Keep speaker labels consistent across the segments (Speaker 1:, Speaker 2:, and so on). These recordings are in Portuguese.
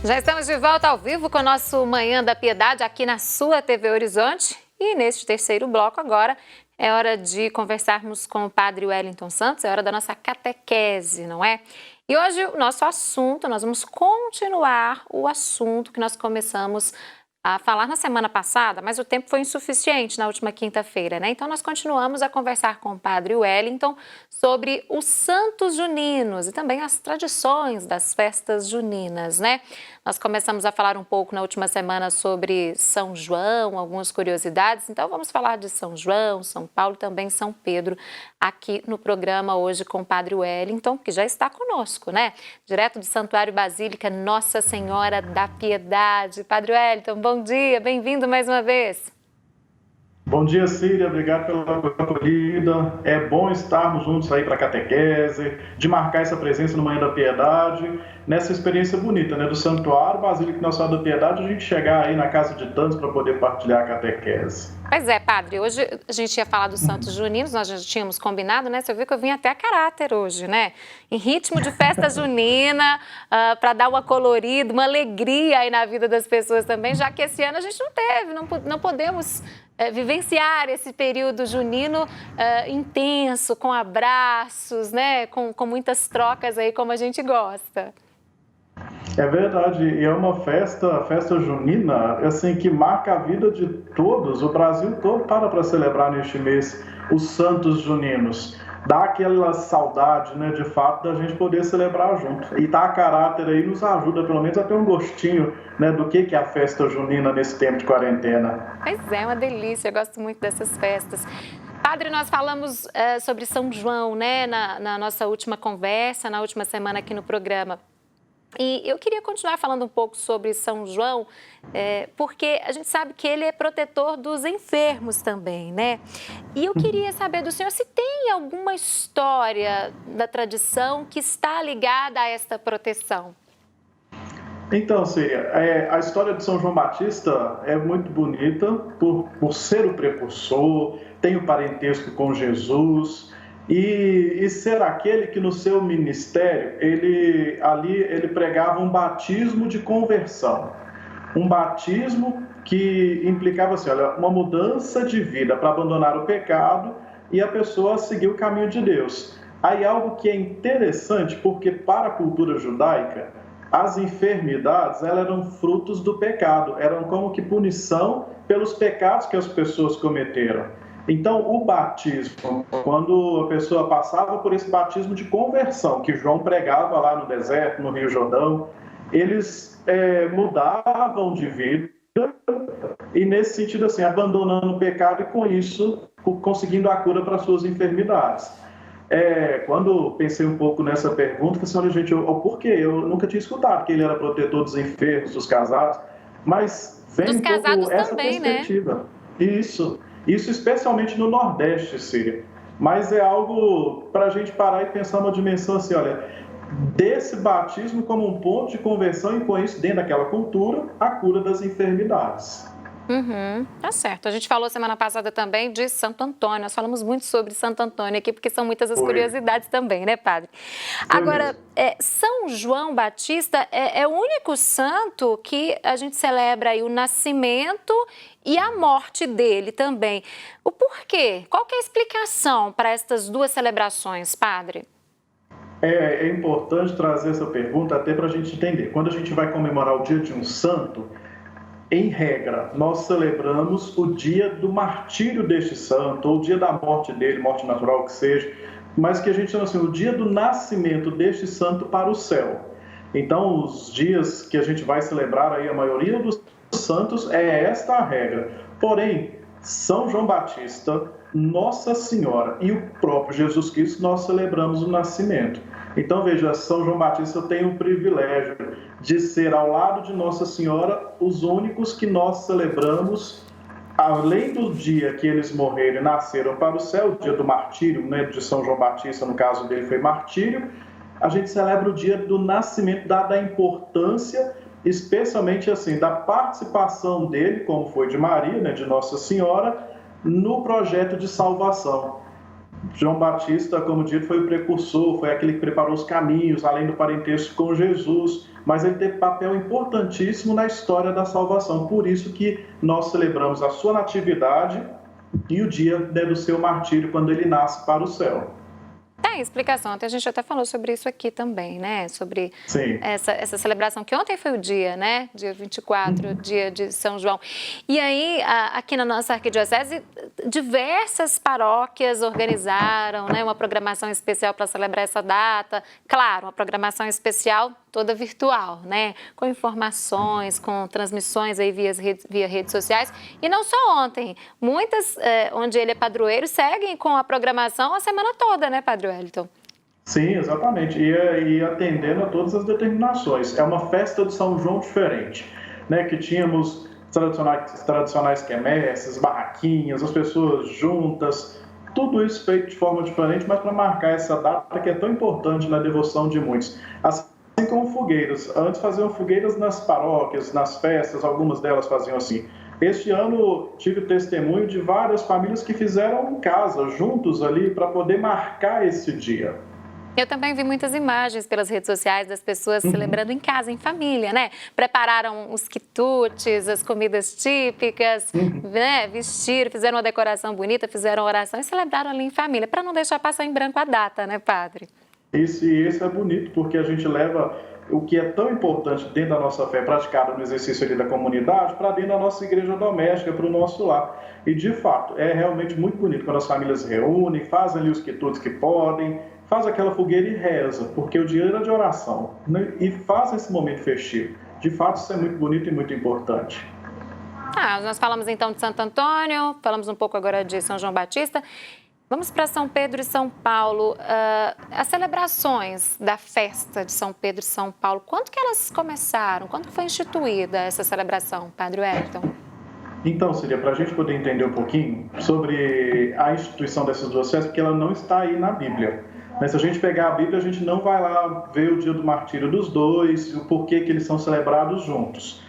Speaker 1: Já estamos de volta ao vivo com o nosso Manhã da Piedade aqui na sua TV Horizonte. E neste terceiro bloco agora é hora de conversarmos com o Padre Wellington Santos, é hora da nossa catequese, não é? E hoje o nosso assunto, nós vamos continuar o assunto que nós começamos a falar na semana passada, mas o tempo foi insuficiente na última quinta-feira, né? Então nós continuamos a conversar com o Padre Wellington sobre os santos juninos e também as tradições das festas juninas, né? Nós começamos a falar um pouco na última semana sobre São João, algumas curiosidades, então vamos falar de São João, São Paulo e também São Pedro aqui no programa hoje com o Padre Wellington, que já está conosco, né? Direto do Santuário Basílica Nossa Senhora da Piedade. Padre Wellington, bom dia, bem-vindo mais uma vez.
Speaker 2: Bom dia, Síria, obrigado pela acolhida. É bom estarmos juntos aí para a catequese, de marcar essa presença no Manhã da Piedade, nessa experiência bonita, né, do Santuário Basílica Nossa Senhora da Piedade, a gente chegar aí na casa de tantos para poder partilhar a catequese.
Speaker 1: Pois é, padre, hoje a gente ia falar dos santos juninos, nós já tínhamos combinado, né? Você viu que eu vim até a caráter hoje, né? Em ritmo de festa junina, para dar uma colorida, uma alegria aí na vida das pessoas também, já que esse ano a gente não teve, não podemos vivenciar esse período junino intenso, com abraços, né? Com muitas trocas aí, como a gente gosta.
Speaker 2: É verdade, e é uma festa junina, assim, que marca a vida de todos. O Brasil todo para celebrar neste mês os santos juninos. Dá aquela saudade, né, de fato, da gente poder celebrar junto. E tá a caráter aí nos ajuda, pelo menos, a ter um gostinho, né, do que é a festa junina nesse tempo de quarentena.
Speaker 1: Pois é, uma delícia, eu gosto muito dessas festas. Padre, nós falamos sobre São João, né, na nossa última conversa, na última semana aqui no programa. E eu queria continuar falando um pouco sobre São João, porque a gente sabe que ele é protetor dos enfermos também, né? E eu queria saber do senhor se tem alguma história da tradição que está ligada a esta proteção.
Speaker 2: Então, Síria, a história de São João Batista é muito bonita por ser o precursor, tem o parentesco com Jesus. E ser aquele que no seu ministério, ele pregava um batismo de conversão. Um batismo que implicava assim, olha, uma mudança de vida para abandonar o pecado e a pessoa seguir o caminho de Deus. Aí algo que é interessante, porque para a cultura judaica, as enfermidades elas eram frutos do pecado, eram como que punição pelos pecados que as pessoas cometeram. Então, o batismo, quando a pessoa passava por esse batismo de conversão, que João pregava lá no deserto, no Rio Jordão, eles mudavam de vida e, nesse sentido, assim, abandonando o pecado e, com isso, conseguindo a cura para suas enfermidades. Quando pensei um pouco nessa pergunta, falei assim, olha, gente, por quê? Eu nunca tinha escutado que ele era protetor dos enfermos, dos casados, mas vem um pouco essa
Speaker 1: também,
Speaker 2: perspectiva.
Speaker 1: Né?
Speaker 2: Isso especialmente no Nordeste, Síria. Mas é algo para a gente parar e pensar uma dimensão assim, olha, desse batismo como um ponto de conversão e com isso, dentro daquela cultura, a cura das enfermidades.
Speaker 1: Tá certo. A gente falou semana passada também de Santo Antônio. Nós falamos muito sobre Santo Antônio aqui, porque são muitas as curiosidades também, né, padre? Agora, São João Batista é o único santo que a gente celebra aí o nascimento e a morte dele também. O porquê? Qual que é a explicação para estas duas celebrações, padre?
Speaker 2: É importante trazer essa pergunta até para a gente entender. Quando a gente vai comemorar o dia de um santo, em regra, nós celebramos o dia do martírio deste santo, ou o dia da morte dele, morte natural que seja, mas que a gente chama assim, o dia do nascimento deste santo para o céu. Então, os dias que a gente vai celebrar aí, a maioria dos santos, é esta a regra. Porém, São João Batista, Nossa Senhora e o próprio Jesus Cristo, nós celebramos o nascimento. Então, veja, São João Batista tem o privilégio de ser, ao lado de Nossa Senhora, os únicos que nós celebramos, além do dia que eles morreram e nasceram para o céu, o dia do martírio, né, de São João Batista, no caso dele foi martírio, a gente celebra o dia do nascimento, da importância, especialmente assim, da participação dele, como foi de Maria, né, de Nossa Senhora, no projeto de salvação. João Batista, como dito, foi o precursor, foi aquele que preparou os caminhos, além do parentesco com Jesus, mas ele teve papel importantíssimo na história da salvação. Por isso que nós celebramos a sua natividade e o dia, né, do seu martírio, quando ele nasce para o céu.
Speaker 1: Tem explicação, até a gente até falou sobre isso aqui também, né? Sobre
Speaker 2: Sim.
Speaker 1: essa celebração, que ontem foi o dia, né? Dia 24, dia de São João. E aí, aqui na nossa arquidiocese, diversas paróquias organizaram, né, uma programação especial para celebrar essa data. Claro, uma programação especial toda virtual, né? Com informações, com transmissões aí via redes sociais. E não só ontem, muitas, onde ele é padroeiro, seguem com a programação a semana toda, né, Padre Wellington?
Speaker 2: Sim, exatamente. E atendendo a todas as determinações. É uma festa de São João diferente, né? Que tínhamos tradicionais quermesses, barraquinhas, as pessoas juntas, tudo isso feito de forma diferente, mas para marcar essa data que é tão importante na devoção de muitos. Assim como fogueiras. Antes faziam fogueiras nas paróquias, nas festas, algumas delas faziam assim. Este ano tive testemunho de várias famílias que fizeram em casa, juntos ali, para poder marcar esse dia.
Speaker 1: Eu também vi muitas imagens pelas redes sociais das pessoas celebrando em casa, em família, né? Prepararam os quitutes, as comidas típicas, né? Vestiram, fizeram uma decoração bonita, fizeram oração e celebraram ali em família, para não deixar passar em branco a data, né, Padre?
Speaker 2: Esse é bonito, porque a gente leva o que é tão importante dentro da nossa fé, praticada no exercício ali da comunidade, para dentro da nossa igreja doméstica, para o nosso lar. E, de fato, é realmente muito bonito quando as famílias se reúnem, fazem ali os quitutes que podem, faz aquela fogueira e reza, porque o dia era de oração, né? E faz esse momento festivo. De fato, isso é muito bonito e muito importante.
Speaker 1: Nós falamos então de Santo Antônio, falamos um pouco agora de São João Batista. Vamos para São Pedro e São Paulo. As celebrações da festa de São Pedro e São Paulo, quando que elas começaram? Quando foi instituída essa celebração, Padre Wellington?
Speaker 2: Então, seria para a gente poder entender um pouquinho sobre a instituição dessas duas festas, porque ela não está aí na Bíblia. Mas se a gente pegar a Bíblia, a gente não vai lá ver o dia do martírio dos dois, o porquê que eles são celebrados juntos.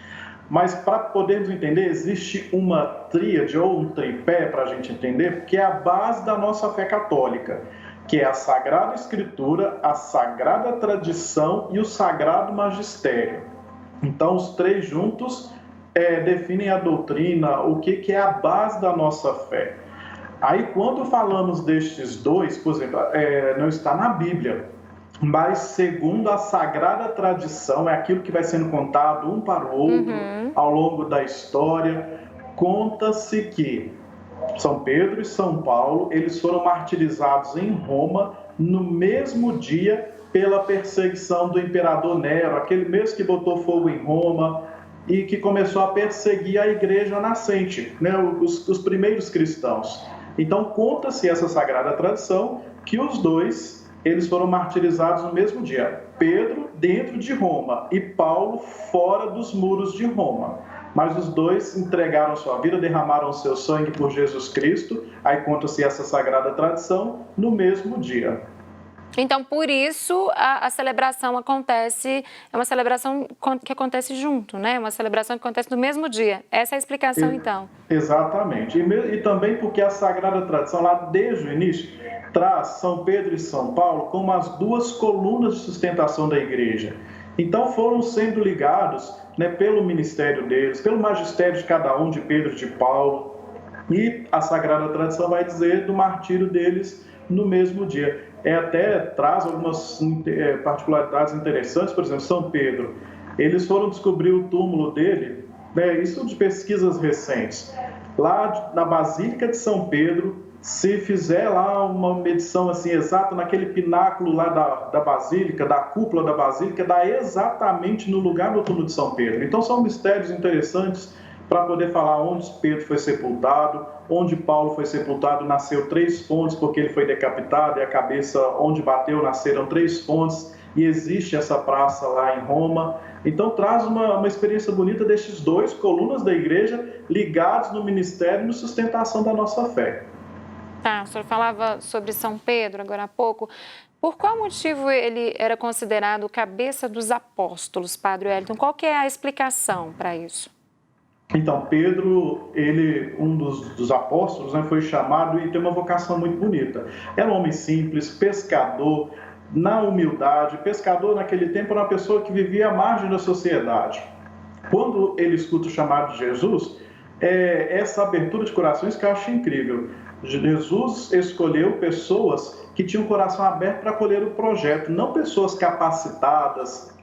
Speaker 2: Mas para podermos entender, existe uma tríade ou um tripé para a gente entender, que é a base da nossa fé católica, que é a Sagrada Escritura, a Sagrada Tradição e o Sagrado Magistério. Então, os três juntos definem a doutrina, o que é a base da nossa fé. Aí, quando falamos destes dois, por exemplo, não está na Bíblia, mas segundo a sagrada tradição, é aquilo que vai sendo contado um para o outro ao longo da história. Conta-se que São Pedro e São Paulo, eles foram martirizados em Roma no mesmo dia pela perseguição do imperador Nero, aquele mesmo que botou fogo em Roma e que começou a perseguir a igreja nascente, né, os primeiros cristãos. Então, conta-se essa sagrada tradição que os dois eles foram martirizados no mesmo dia. Pedro dentro de Roma e Paulo fora dos muros de Roma. Mas os dois entregaram sua vida, derramaram seu sangue por Jesus Cristo. Aí conta-se essa sagrada tradição no mesmo dia.
Speaker 1: Então, por isso, a celebração acontece, é uma celebração que acontece junto, né? Uma celebração que acontece no mesmo dia. Essa é a explicação, então.
Speaker 2: Exatamente. E também porque a sagrada tradição, lá desde o início, traz São Pedro e São Paulo como as duas colunas de sustentação da igreja. Então foram sendo ligados, né, pelo ministério deles, pelo magistério de cada um, de Pedro e de Paulo, e a sagrada tradição vai dizer do martírio deles no mesmo dia. Até traz algumas particularidades interessantes. Por exemplo, São Pedro, eles foram descobrir o túmulo dele, né, isso de pesquisas recentes, lá na Basílica de São Pedro. Se fizer lá uma medição assim exata naquele pináculo lá da Basílica, da cúpula da Basílica, dá exatamente no lugar do túmulo de São Pedro. Então são mistérios interessantes para poder falar onde Pedro foi sepultado, onde Paulo foi sepultado, nasceu 3 fontes, porque ele foi decapitado, e a cabeça onde bateu nasceram 3 fontes, e existe essa praça lá em Roma. Então traz uma experiência bonita destes dois colunas da igreja ligados no ministério e na sustentação da nossa fé.
Speaker 1: O senhor falava sobre São Pedro agora há pouco. Por qual motivo ele era considerado cabeça dos apóstolos, Padre Wellington? Qual que é a explicação para isso?
Speaker 2: Então, Pedro, ele, um dos apóstolos, né, foi chamado e tem uma vocação muito bonita. Era um homem simples, pescador, na humildade. Pescador, naquele tempo, era uma pessoa que vivia à margem da sociedade. Quando ele escuta o chamado de Jesus, essa abertura de corações que eu acho incrível. Jesus escolheu pessoas que tinham o coração aberto para acolher o projeto, não pessoas capacitadas,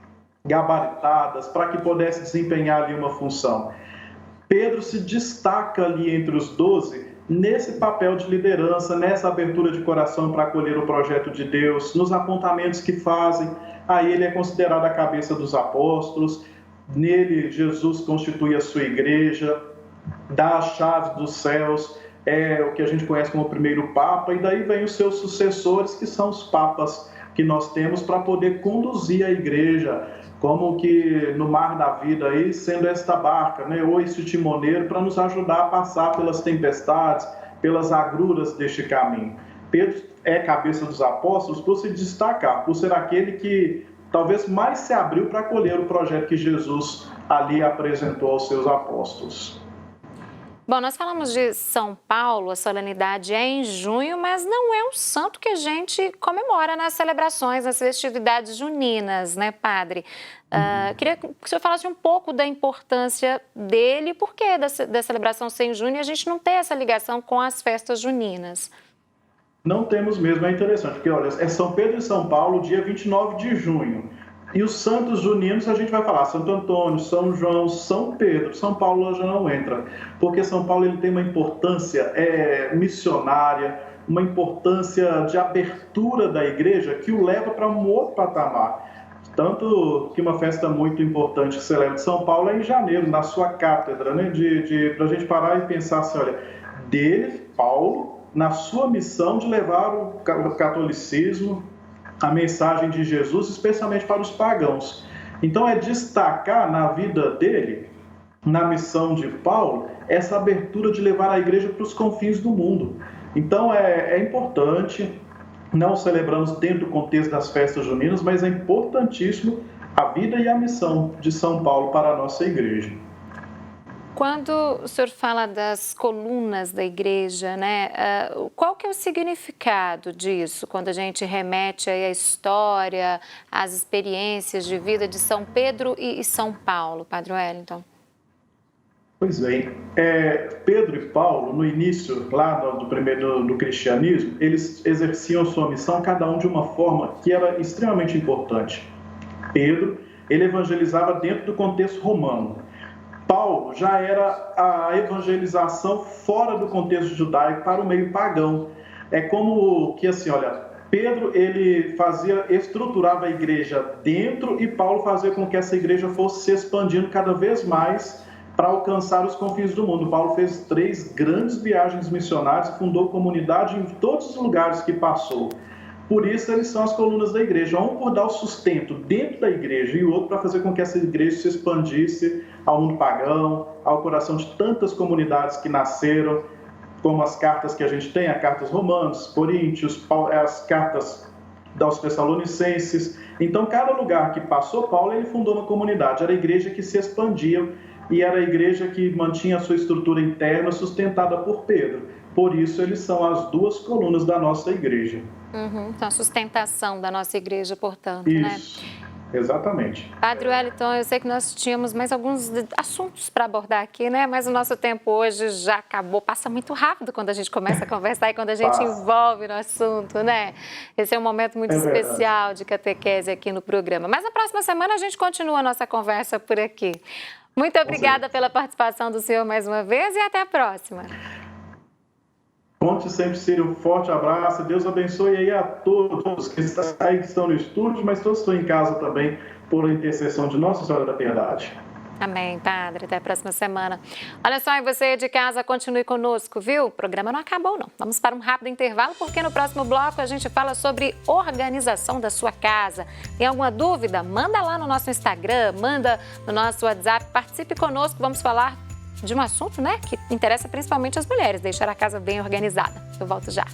Speaker 2: gabaritadas, para que pudessem desempenhar ali uma função. Pedro se destaca ali entre os 12 nesse papel de liderança, nessa abertura de coração para acolher o projeto de Deus, nos apontamentos que fazem. Aí ele é considerado a cabeça dos apóstolos, nele Jesus constitui a sua igreja, dá as chaves dos céus, é o que a gente conhece como o primeiro Papa, e daí vem os seus sucessores, que são os papas que nós temos para poder conduzir a igreja, como que no mar da vida aí, sendo esta barca, né, ou esse timoneiro para nos ajudar a passar pelas tempestades, pelas agruras deste caminho. Pedro é cabeça dos apóstolos por se destacar, por ser aquele que talvez mais se abriu para acolher o projeto que Jesus ali apresentou aos seus apóstolos.
Speaker 1: Bom, nós falamos de São Paulo, a solenidade é em junho, mas não é um santo que a gente comemora nas celebrações, nas festividades juninas, né, padre? Queria que o senhor falasse um pouco da importância dele, por que da celebração ser em junho e a gente não ter essa ligação com as festas juninas?
Speaker 2: Não temos mesmo, é interessante, porque olha, é São Pedro e São Paulo, dia 29 de junho. E os santos juninos a gente vai falar Santo Antônio, São João, São Pedro. São Paulo já não entra, porque São Paulo ele tem uma importância missionária, uma importância de abertura da igreja que o leva para um outro patamar. Tanto que uma festa muito importante que se celebra de São Paulo é em janeiro, na sua cátedra, né? Para a gente parar e pensar assim, olha, dele, Paulo, na sua missão de levar o catolicismo, a mensagem de Jesus, especialmente para os pagãos. Então, é destacar na vida dele, na missão de Paulo, essa abertura de levar a igreja para os confins do mundo. Então, é importante, não celebramos dentro do contexto das festas juninas, mas é importantíssimo a vida e a missão de São Paulo para a nossa igreja.
Speaker 1: Quando o senhor fala das colunas da igreja, né, qual que é o significado disso, quando a gente remete aí à história, às experiências de vida de São Pedro e São Paulo, Padre Wellington?
Speaker 2: Pois bem, Pedro e Paulo, no início lá do cristianismo, eles exerciam sua missão, cada um de uma forma que era extremamente importante. Pedro, ele evangelizava dentro do contexto romano. Paulo já era a evangelização fora do contexto judaico para o meio pagão. É como que assim, olha, Pedro ele estruturava a igreja dentro e Paulo fazia com que essa igreja fosse se expandindo cada vez mais para alcançar os confins do mundo. Paulo fez 3 grandes viagens missionárias e fundou comunidade em todos os lugares que passou. Por isso, eles são as colunas da igreja, um por dar o sustento dentro da igreja e o outro para fazer com que essa igreja se expandisse ao mundo pagão, ao coração de tantas comunidades que nasceram, como as cartas que a gente tem, as cartas Romanos, Coríntios, as cartas aos Tessalonicenses. Então, cada lugar que passou Paulo, ele fundou uma comunidade, era a igreja que se expandia e era a igreja que mantinha a sua estrutura interna sustentada por Pedro. Por isso, eles são as 2 colunas da nossa igreja.
Speaker 1: Então, a sustentação da nossa igreja, portanto,
Speaker 2: isso, né? Exatamente.
Speaker 1: Padre Wellington, eu sei que nós tínhamos mais alguns assuntos para abordar aqui, né? Mas o nosso tempo hoje já acabou. Passa muito rápido quando a gente começa a conversar e quando a gente envolve no assunto, né? Esse é um momento muito especial de catequese aqui no programa. Mas na próxima semana a gente continua a nossa conversa por aqui. Muito obrigada pela participação do senhor mais uma vez e até a próxima.
Speaker 2: Conte sempre, Círio, um forte abraço, Deus abençoe aí a todos que estão no estúdio, mas todos estão em casa também, por intercessão de Nossa Senhora da Piedade.
Speaker 1: Amém, Padre. Até a próxima semana. Olha só, e você de casa, continue conosco, viu? O programa não acabou, não. Vamos para um rápido intervalo, porque no próximo bloco a gente fala sobre organização da sua casa. Tem alguma dúvida? Manda lá no nosso Instagram, manda no nosso WhatsApp, participe conosco, vamos falar de um assunto, né, que interessa principalmente as mulheres, deixar a casa bem organizada. Eu volto já.